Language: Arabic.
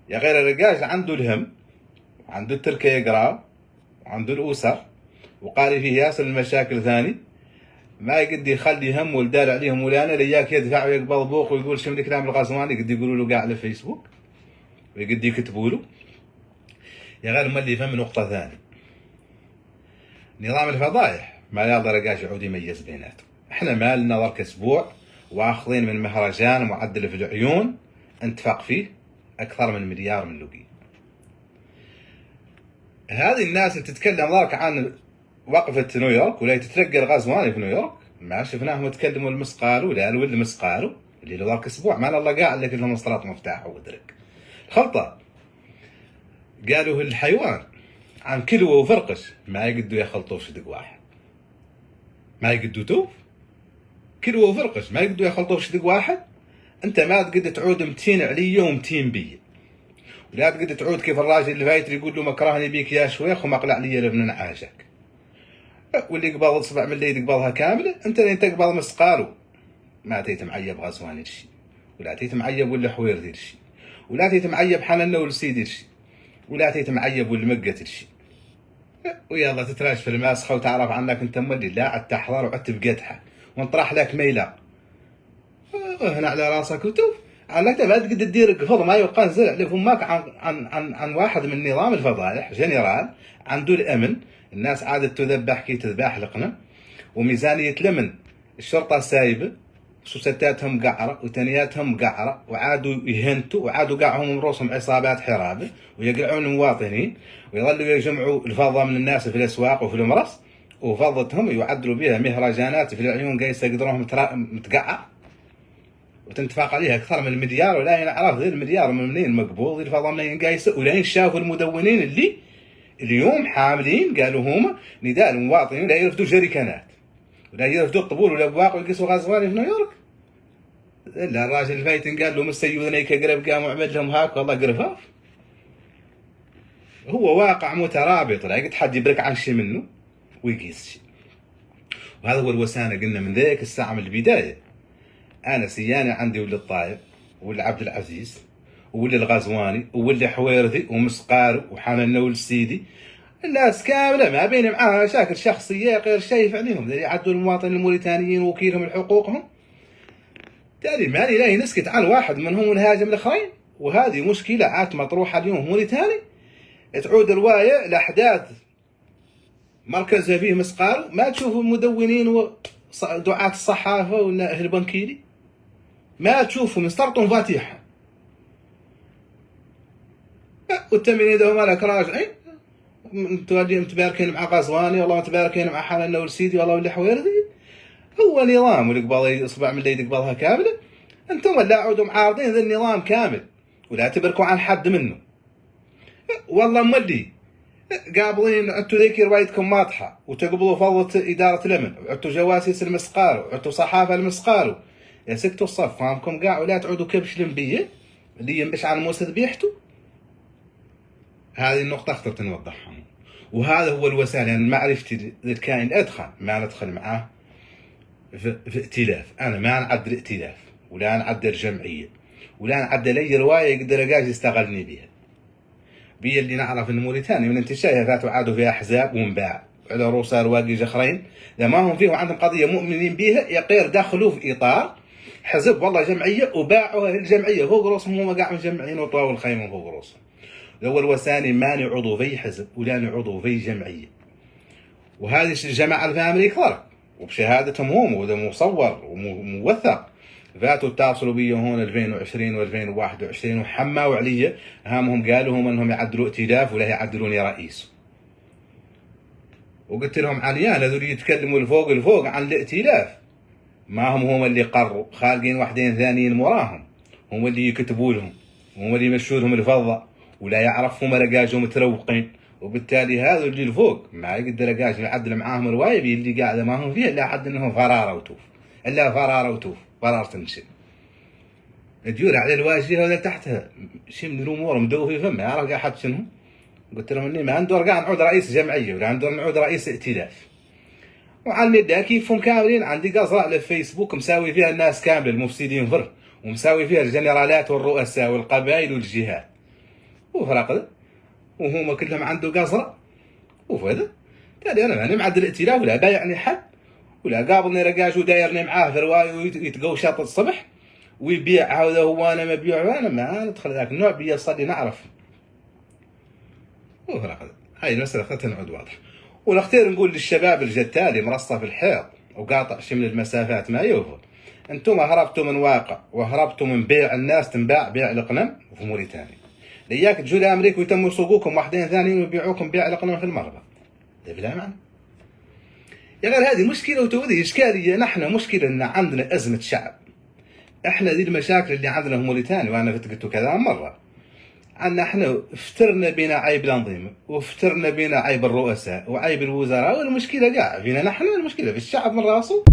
يا غير الرجال عنده الهم، عنده التركة يقرا، وعنده الأسر، وقاري فيه ياسر المشاكل ثاني، ما يقد يخلي هم ولدار عليهم ولا انا لياك يدفع ويقبض بوق ويقول شو من كلام الغزواني قد يقولوا له قاعد على الفيسبوك ويقد يكتبوا له. يا غير ما اللي يفهم نقطة ثانية، نظام الفضايح ما يقدر رجاش يعود يميز بيناتهم. احنا ما لنا ضرك اسبوع واخذين من مهرجان معدل في العيون انتفاق فيه اكثر من مليار من لقي. هذه الناس اللي تتكلم ضرك عن وقفة نيويورك ولا تترقى الغزواني في نيويورك، ما شفناهم يتكلموا المسقالو ولا الولد مسقالو اللي له ضرك اسبوع ما الله قاعد لك لهم مسطرات مفتاح ودرك خلطة. قالوا الحيوان عن كلوة وفرقش ما يقدوا يخلطوا في شدق واحد، ما يقدوا توف كلوة وفرقش ما يقدوا يخلطوا في شدق واحد. انت ما تقدر تعود 200 علي و200 بي، ولا تقدر تعود كيف الراجل اللي فايت يقول له مكرهني بيك يا شويخ ومقلع لي لبن عاشك، واللي يقبض اصبع من اللي تقبضها كامله. انت اللي تقبض مسقالو ما تيت معيب غزواني الشي، ولا تيت معيب ولا حوير دير الشي، ولا تيت معيب حننا والسيد الشي، ولا تيت معيب والمقة الشي. ويلا تتراش في الماسخه وتعرف عنك انت مولي لا عد تحضر وعد بقدحه ونطرح لك ميله هنا على راسك وتوف عنك ما تقدر تدير قفض ما يبقى نزل على فماك عن واحد من نظام الفضائح جنرال عنده الامن. الناس عادت تذبح كي تذبح لقنا، وميزانيه لمن الشرطه سايبه، سوستاتهم قعره وتنياتهم قعره، وعادوا يهنتوا وعادوا قاعهم من رؤوسهم عصابات حرابه ويقلعون المواطنين ويظلوا يجمعوا الفضه من الناس في الاسواق وفي المرص، وفضتهم يعدلوا بها مهرجانات في العيون قايس يقدرون متقعر وتنتفاق عليها اكثر من المليار. ولا ينعرف ذي المليار من منين مقبوض الفضه منين قايسه، ولا شافوا المدونين اللي اليوم حاملين قالوا هما نداء المواطنين لا يرفدوا جريكانات ولا يرفدوا الطبول ولا بواق ويقيسوا غزواني في نيويورك. الا الراجل الفايتن قال له مستيوذنيك قرب قام وعمل لهم هاك والله قرفاف. هو واقع مترابط لا يقد حد يبرك عن شي منه ويقيس شي. وهذا هو الوسانه قلنا من ذيك الساعه من البدايه. انا سياني عندي ولد الطايب وولد عبد العزيز وولد الغزواني وولد حويرثي ومسقار وحنان والسيدي، الناس كامله ما بين معاها مشاكل شخصيه غير شايف عليهم يعدوا المواطنين الموريتانيين ووكيلهم لحقوقهم. تالي مالي لا نسكت عن واحد منهم ونهاجم الاخرين، وهذه مشكله عاد مطروحه اليوم موريتاني تعود روايه لاحداث مركزها فيه مسقار. ما تشوفوا المدونين ودعاة الصحافه ولا اهل بنكيلي ما تشوفوا مسترطون فاتيحه والتمرين ده مالك راجعين تواجههم متباركين مع غزواني والله متباركين مع حنان والسيدي والله واللي حويردي. هو نظام واللي قبض اصبع من اللي يقبضها كامله. انتم لا عودوا معارضين ذا النظام كامل ولا تبركوا عن حد منه. والله مولي قابضين عدتوا ذيك روايتكم واضحه وتقبضوا فضة اداره الامن وعدتوا جواسيس المسقار وعدتوا صحافه المسقار يا سكتوا الصف فهمكم قاع ولا تعودوا كبش الانبيه اللي ينبش عن موسى ذبيحته. هذه النقطه اختر نوضحها. وهذا هو الوسائل يعني معرفتي للكائن ادخل ما ندخل معاه في ائتلاف. انا ما نعدل ائتلاف ولا نعدل جمعيه ولا نعدل اي روايه يقدر قاعد يستغلني بها. بي اللي نعرف ان موريتانيا من انتشارها فاتوا عادوا فيها احزاب ومباع على رؤوس رواقي اخرين لما هم فيه عندهم قضيه مؤمنين بها يقير دخلوا في اطار حزب والله جمعيه وباعوها للجمعيه فوق رؤوسهم. هم قاعد مجمعين وطاوا الخيمه فوق رؤوسهم. الاول وثاني ماني عضو في حزب ولا عضو في جمعيه. وهذه الجماعه في امريكا فرق وبشهادتهم هم وده مصور وموثق فاتوا اتصلوا بي هون 2020 و2021 وحماوا علي هامهم قالوا هم انهم يعدلوا ائتلاف ولا يعدلوني رئيس. وقلت لهم عنيان هذول يتكلموا الفوق عن الائتلاف ما هم اللي قرروا خالقين واحدين ثانيين مراهم هم اللي يكتبوا لهم هم اللي يمشوا لهم الفضه ولا يعرفوا رقاجهم متروقين. وبالتالي هذا اللي الفوق ما يقدر رقاج يعدل معاهم روايه اللي قاعده ما هم فيها الا حد انهم فراره وتوف الا فراره وتوف فرار تنشن الديور على الواجهه ولا تحتها شيء من الامور مدوه في فمه يعرف قاعد حد شنو. قلت لهم اني ما عندي قاعد نعود رئيس جمعيه ولا عندي نعود رئيس ائتلاف. وعلى الميدا كيفهم كاملين عندي قصه على الفيسبوك مساوي فيها الناس كامله المفسدين فر ومساوي فيها الجنرالات والرؤساء والقبائل والجهات وفرق وهما كلهم عنده قصرة وفهذا تالي انا ماني معدل الائتلاف ولا بايعني حد ولا قابلني رقاش ودايرني معاه في روايه ويتقو شاط الصبح ويبيع هذا هو انا مبيع انا ما ندخل ذاك النوع بيصلي نعرف هاي المسألة خلتها نعود واضح. ونختار نقول للشباب الجتالي مرصة في الحيط وقاطع شمل المسافات ما يوفر، انتم هربتوا من واقع وهربتوا من بيع الناس تنباع بيع القنم في موريتانيا. لياك تجوا لامريكا ويتموا يسوقوكم واحدين ثانيين ويبيعوكم بيع القنم في المربى. بلا معنى. يا غير هذه مشكلة وتودي إشكالية. نحن مشكلة إن عندنا أزمة شعب. إحنا دي المشاكل اللي عندنا في موريتانيا وأنا قلت كذا مرة. عنا إحنا افترنا بينا عيب الأنظمة وافترنا بينا عيب الرؤساء وعيب الوزراء، والمشكلة قاع فينا نحن، المشكلة في الشعب من راسه.